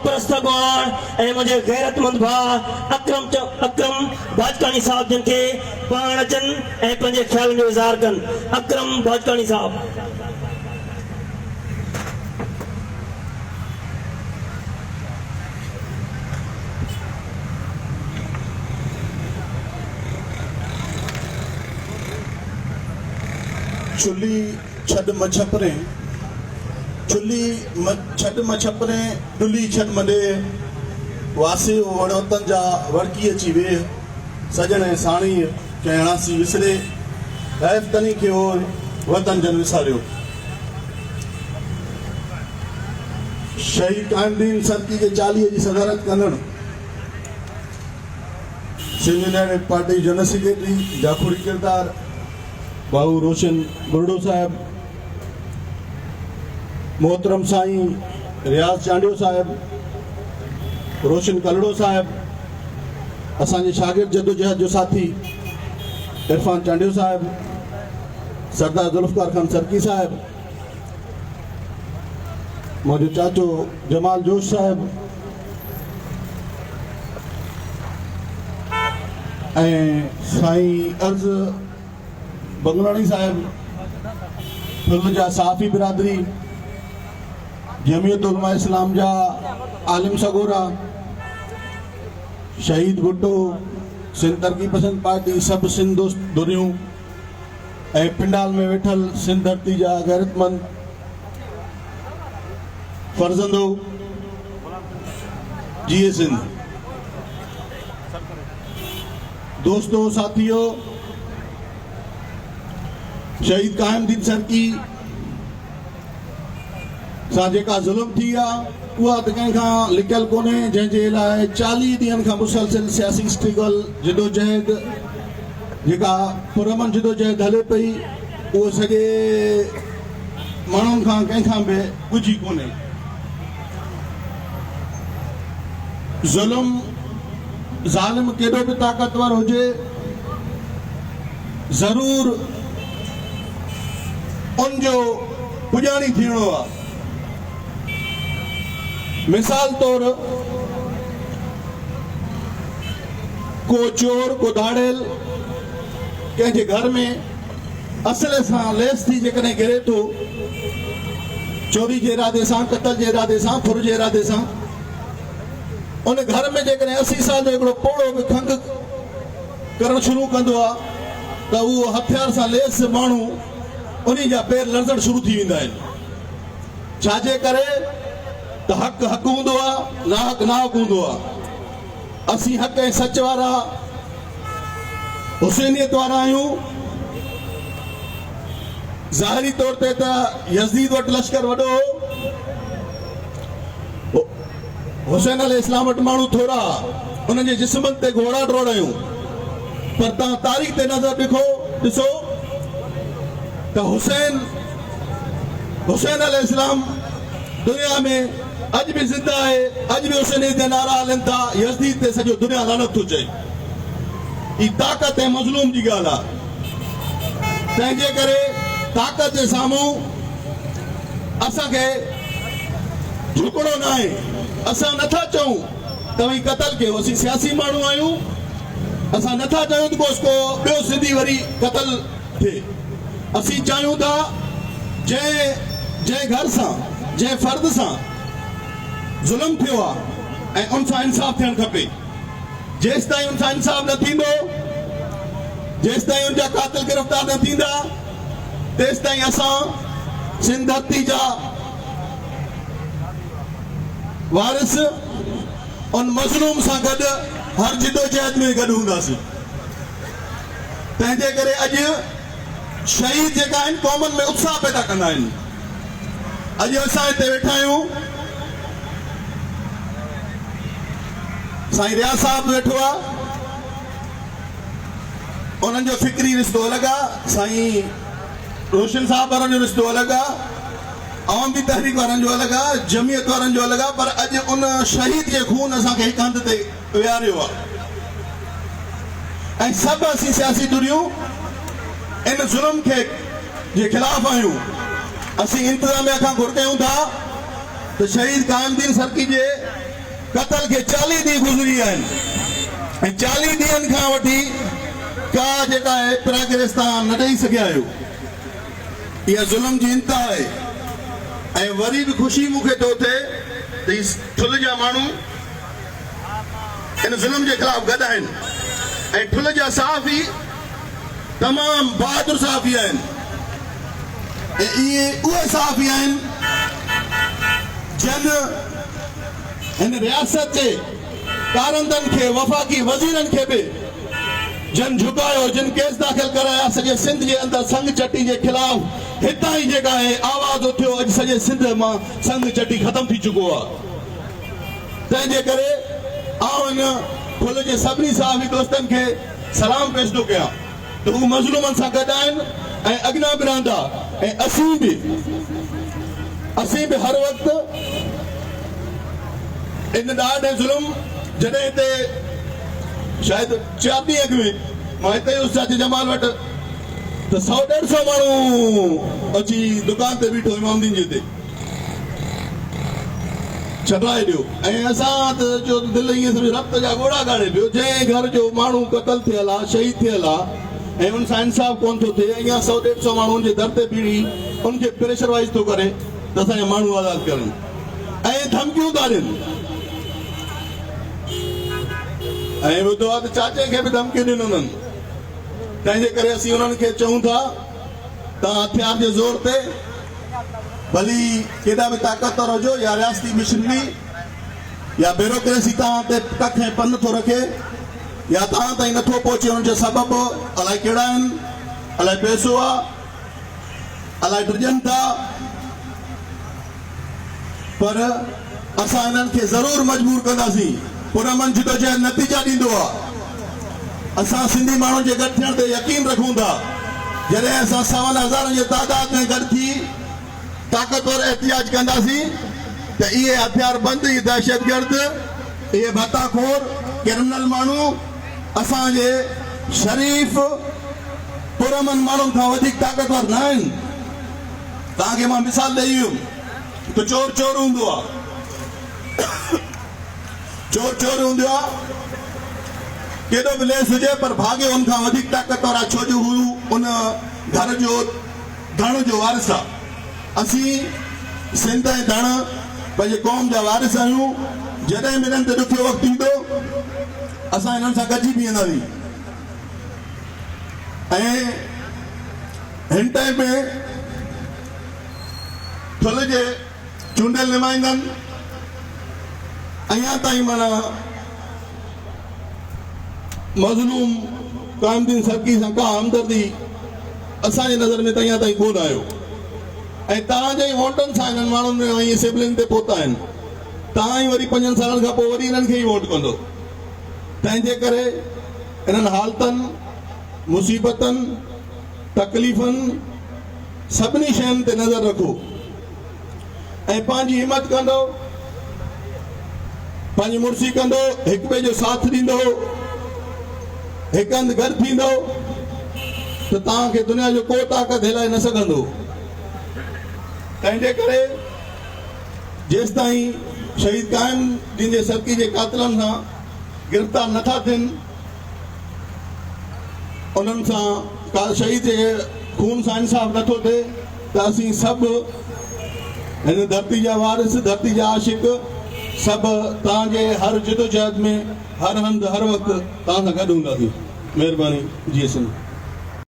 परस्तगवान ऐं मुंहिंजे गैरतमंद भाउ अकरम भाजकानी साहब जिन खे पाण अचनि ऐं पंहिंजे ख़्यालनि जो इज़हार कनि। अकरम भाजकानी साहब। चुली छड मछपरे चुली छड मछपरे डुली छड मडे वासी वड़ोतन जा वड़की अची वे सजन ऐं साणी कहणासी विसरे ऐफ तनी के हो वतन जन विसारियो। शहीद कामदीन सरकी के 40 जी सदारत कंदड़ Sindh united party general secretary Jakhori किरदार भाऊ रोशन बुरडो साहब, मोहतरम साईं रियाज़ चांडियो साहब, रोशन कलड़ो साहब, असांजे शागिर्द जदोजहद जो साथी इरफान चांडियो साहब, सरदार जुल्फकार खान सरकी साहब, मुझे चाचो जमाल जोश साहब ऐं साईं अर्ज़ बंगलानी साहब, फिल्म जा साफ़ी बिरादरी, जमियत उलमा इस्लाम जा आलिम सगोरा, शहीद भुट्टो, सिंध तरक़ी पसंद पार्टी, सब सिंध दोस्त दुनियूं ऐं पिंडाल में वेठल सिंध धरती जा गैरतमंद फर्ज़ंदो जीए सिंध। दोस्तों साथियों, शहीद कामदीन सरकी सां जेका ज़ुल्म थी आहे उहा त कंहिंखां लिकियल कोन्हे, जंहिंजे लाइ 40 ॾींहंनि खां मुसलसिल सियासी स्ट्रगल जदोजहद जेका पुरमन जदोजहद हले पई उहो सॼे माण्हुनि खां कंहिंखां बि पुॼी कोन्हे। ज़ुल्म ज़ालिम केॾो बि ताक़तवर हुजे ज़रूर उनजो पुॼाणी थियणो आहे। मिसाल तौर को चोर को दाड़ेल कंहिंजे घर में असले सां लेस थी जेकॾहिं गिरे थो, चोरी जे इरादे सां, क़त्ल जे इरादे सां, फुर जे इरादे सां, उन घर में जेकॾहिं 80 साल जो हिकिड़ो पोड़ो बि खंघि करणु शुरू कंदो आहे त उहो हथियार सां लेस माण्हू उन्हीं जा पैर लड़जण शुरू थी वेंदा आहिनि। छाजे करे त हक़ हक़ हूंदो आहे, नाहक नाहक हूंदो आहे। असीं हक़ ऐं सच वारा हुसैनियत वारा आहियूं। ज़ाहिरी तौर ते त यज़ीद वटि लश्कर वॾो हो, हुसैन अल इस्लाम वटि माण्हू थोरा, उन्हनि जे जिस्मनि ते घोड़ा डोड़ायूं, पर तव्हां तारीख़ ते नज़र ॾिसो त हुसैन अल इस्लाम दुनिया में अॼु बि ज़िंदा आहे, अॼु बि हुसैन जा नारा हलनि था, यज़ीद ते सॼो दुनिया लानत थो चए। ही ताक़त ऐं मज़लूम जी ॻाल्हि आहे। तंहिंजे करे ताक़त जे साम्हूं असांखे झुकणो न आहे। असां नथा चऊं तव्हां क़तल कयो, असीं सियासी माण्हू आहियूं, असां नथा चाहियूं त को ॿियो सिंधी वरी क़तल थिए। असीं चाहियूं था जंहिं घर सां, जंहिं फ़र्द सां ज़ुल्म थियो आहे ऐं उन सां इंसाफ़ थियणु खपे। जेसि ताईं उन सां इंसाफ़ न थींदो, जेसि ताईं उन जा क़ातिल गिरफ़्तार न थींदा, तेसि ताईं असां सिंध धरती जा वारिस उन मज़लूम सां गॾु हर जिदोजहद में गॾु हूंदासीं। तंहिंजे करे अॼु शहीद जेका आहिनि क़ौमनि में उत्साह पैदा कंदा आहिनि। अॼु असां हिते वेठा आहियूं, साईं रियाज़ साहब वेठो आहे, उन्हनि जो फिक्री रिश्तो अलॻि आहे, साईं रोशन साहब वारनि जो रिश्तो अलॻि आहे, आवामी तहरीक वारनि जो अलॻि आहे, जमियत वारनि जो अलॻि आहे, पर अॼु उन शहीद जे खून असांखे हिकु हंधि ते विहारियो आहे। ऐं सभु असीं सियासी दुनियूं इन ज़ुल्म के खिलाफ़ आहियूं। असीं इंतज़ामिया खां घुर कयूं था त शहीद कायमदीन सरकी जे क़तल खे 40 ॾींहं गुज़री आहिनि ऐं 40 ॾींहंनि खां वठी का जेका आहे गिरस्तान न ॾेई सघिया आहियो। इहा ज़ुल्म जी इंतिहा आहे। ऐं वरी बि ख़ुशी मूंखे थो थिए त ही ठुल जा माण्हू इन ज़ुल्म जे ख़िलाफ़ गॾु आहिनि ऐं ठुल जा सहाफ़ी तमामु बहादुर सहाफ़ी आहिनि ऐं इहे उहे सहाफ़ी आहिनि जिन हिन रियासत जे कारंदनि खे वफ़ाक़ी वज़ीरनि खे बि जन झुकायो, जिन केस दाख़िल कराया सॼे सिंध जे अंदरि संग चटी जे ख़िलाफ़ हितां ई जेका आहे आवाज़ उथियो। अॼु सॼे सिंध मां संग चटी ख़तम थी चुको आहे। तंहिंजे करे आउं इन फुल जे सभिनी सहाफ़ी दोस्तनि खे सलाम पेश थो कयां त हू मज़लूमनि सां गॾु आहिनि ऐं अॻियां बि रहंदा ऐं असीं बि हर वक़्तु इन ॾाढे ज़ुल्म जॾहिं हिते शायदि 4 ॾींहं अॻु में मां हिते उस्ताद जमाल वटि त 100-150 माण्हू अची दुकान ते बीठो इमामदीन जे हिते छॾाए ॾियो ऐं असां त जो दिलि ईअं सिर्फ़ु रब्त जा ॻोढ़ा ॻाड़े पियो। जंहिं घर जो माण्हू क़तल थियल आहे, शहीद थियल आहे ऐं उन सां इंसाफ़ कोन थो थिए, अञा 100-150 माण्हुनि जे दर ते बीड़ी उनखे प्रेशराइज़ थो करे त असांजा माण्हू आज़ादु करनि ऐं धमकियूं था ॾियनि। ऐं ॿुधो आहे त चाचे खे बि धमकियूं ॾिनियूं उन्हनि। तंहिंजे करे असीं उन्हनि खे चऊं था तव्हां हथियार जे ज़ोर ते भली केॾा बि ताक़तवर हुजो या रियासती मिशनरी या ब्यूरोक्रेसी तव्हां ते कख ऐं पन थो रखे या तव्हां ताईं नथो पहुचे, हुन जो सबबु अलाए कहिड़ा आहिनि, अलाए पैसो आहे, अलाए ड्रिजनि था, पर असां हिननि खे ज़रूरु मजबूर कंदासीं। पुरमन जिदोजहद नतीजा ॾींदो आहे। असां सिंधी माण्हुनि जे गॾु थियण ते यकीन रखूं था। जॾहिं असां 5000 जे तादाद में गॾु थी ताक़तवर एहतियाज कंदासीं त इहे हथियार बंद, इहे दहशतगर्द, इहे भताखोर क्रिमिनल माण्हू असांजे शरीफ़ पुरमन माण्हुनि खां वधीक ताक़तवर न आहिनि। तव्हांखे मां मिसाल ॾेई वियुमि त चोर चोर हूंदो आहे, चोर चोर हूंदो आहे, केॾो बि लेस हुजे पर भाॻियो हुन खां वधीक ताक़तवर आहे, छो जो हू उन घर जो धण जो वारिस आहे। असीं सिंध ऐं धण पंहिंजे क़ौम जा वारिस आहियूं। जॾहिं बि हिननि ते ॾुखियो वक़्तु ईंदो असां हिननि सां गॾिजी बीहंदासीं ऐं हिन टाइम में ठुल जे चूंडियल नुमाइंदनि अञा ताईं माना मज़लूम कायमदीन सरकी सां का हमदर्दी असांजे नज़र में त अञा ताईं कोन आयो ऐं तव्हांजे वोटनि सां हिननि माण्हुनि में इहे सिबलिंग ते पहुता आहिनि। तव्हां ई वरी 5 सालनि खां पोइ वरी हिननि खे ई वोट कंदो। तंहिंजे करे इन्हनि हालतनि, मुसीबतनि, तकलीफ़नि, सभिनी शयुनि ते नज़र रखो ऐं पंहिंजी हिमत कंदो, पंहिंजी मुर्सी कंदो, हिक ॿिए जो साथ ॾींदो, हिक हंधि गॾु थींदो त तव्हांखे दुनिया जो को ताक़त हिलाए न सघंदो। तंहिंजे करे जेसि ताईं शहीद कायमदीन जे सरकी जे कातिलनि सां गिरफ़्तार नथा थियनि, उन्हनि सां शहीद जे खून सां इंसाफ़ नथो थिए त असीं सभु हिन धरती जा वारिस, धरती जा आशिक सभु तव्हांजे हर जिदोजहद में हर हंधि हर वक़्तु तव्हां सां गॾु हूंदासीं। महिरबानी। जी सिंध।